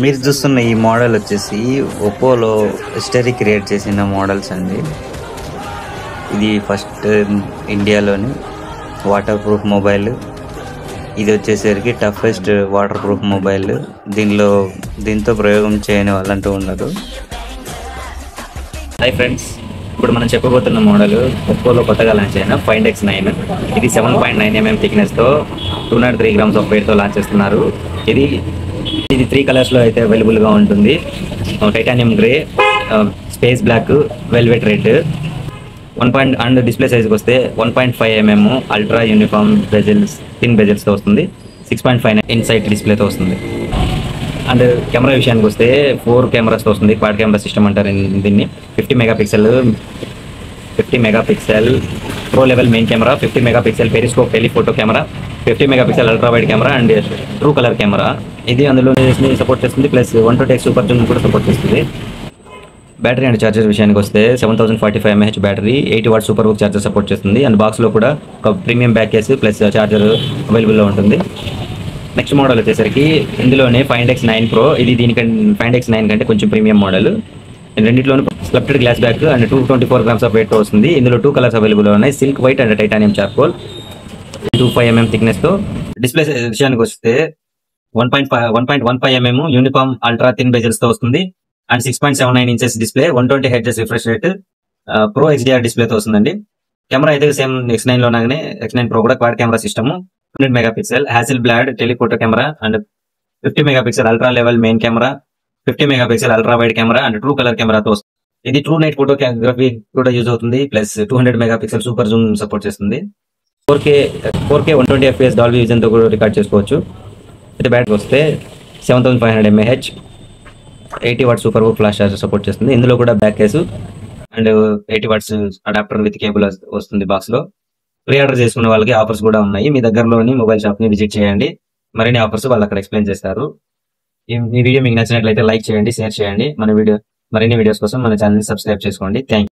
మీరు చూస్తున్న ఈ మోడల్ వచ్చేసి ఒప్పోలో హిస్టరీ క్రియేట్ చేసిన మోడల్స్ అండి. ఇది ఫస్ట్ ఇండియాలోని వాటర్ ప్రూఫ్ మొబైల్. ఇది వచ్చేసరికి టఫెస్ట్ వాటర్ ప్రూఫ్ మొబైల్. దీంతో ప్రయోగం చేయని వాళ్ళంటూ ఉండదు. హాయ్ ఫ్రెండ్స్, ఇప్పుడు మనం చెప్పబోతున్న మోడల్ ఒప్పోలో కొత్తగా లాంచ్ అయిన Find X9. ఇది 7.9mm థిక్నెస్తో 203 grams ఆఫ్ వెయిట్తో లాంచ్ చేస్తున్నారు. ఇది 3 కలర్స్లో అయితే అవైలబుల్గా ఉంటుంది. Titanium grey, space black, velvet red. And display సైజ్కి వస్తే 1.5mm ultra uniform bezels, thin బెజల్స్తో వస్తుంది. 6.5 ఇన్సైట్ డిస్ప్లేతో వస్తుంది. అండ్ కెమెరా విషయానికి వస్తే 4 కెమెరాస్తో వస్తుంది. క్వాడ్ కెమెరా సిస్టమ్ అంటారు దీన్ని. 50 megapixel pro level main camera, 50 megapixel periscope telephoto camera, 50 megapixel ultra wide camera and true colour camera. ఇది అందులో సపోర్ట్ చేస్తుంది. ప్లస్ 120x సూపర్ జూమ్ కూడా సపోర్ట్ చేస్తుంది. బ్యాటరీ అండ్ ఛార్జర్ విషయానికి వస్తే 7045 mAh battery, 80 watt super hook charger support చేస్తుంది. And బాక్స్లో కూడా ఒక premium back case plus charger అవైలబుల్లో ఉంటుంది. నెక్స్ట్ మోడల్ వచ్చేసరికి ఇందులోనే Find X9 Pro. ఇది Find X9 కంటే కొంచెం ప్రీమియం మోడల్. రెండింటిలోనూ స్లప్టెడ్ glass back and 224 grams of వెయిట్తో వస్తుంది. ఇందులో 2 కలర్స్ అవైలబుల్ ఉన్నాయి, silk white and titanium charcoal. 2.5mm థిక్నెస్తో. డిస్ప్లే విషయానికి వస్తే 1.15mm యూనిఫామ్ అల్ట్రా థిన్ బెజల్స్తో వస్తుంది. And 6.79 inches display, 120 Hz refresh rate, pro HDR డిస్ప్లేతో వస్తుందండి. కెమెరా అయితే సేమ్ X9 లోనే X9 Pro కూడా quad camera system, 100 megapixel Hasselblad telephoto camera and 50 megapixel ultra level main camera, 50 megapixel ultra wide camera and true colour కెమెరాతో వస్తుంది. ఇది true night photography కూడా use అవుతుంది. Plus 200 megapixel super Zoom support చేస్తుంది. 4K 120 FPS Dolby vision తో కూడా record చేసుకోవచ్చు. అయితే బ్యాటరీ వస్తే 7500 mAh, 80 watt super hook flash charger support చేస్తుంది. ఇందులో కూడా back case and 80 watts adapter with cable వస్తుంది బాక్స్ లో. ప్రీ ఆర్డర్ చేసుకునే వాళ్ళకి ఆఫర్స్ కూడా ఉన్నాయి. మీ దగ్గరలోని మొబైల్ షాప్ ని విజిట్ చేయండి. మరిన్ని ఆఫర్స్ వాళ్ళు అక్కడ ఎక్స్ప్లెయిన్ చేస్తారు. ఈ వీడియో మీకు నచ్చినట్లయితే లైక్ చేయండి, షేర్ చేయండి. మరిన్ని వీడియోస్ కోసం మన ఛానల్ ని సబ్స్క్రైబ్ చేసుకోండి. Thank you.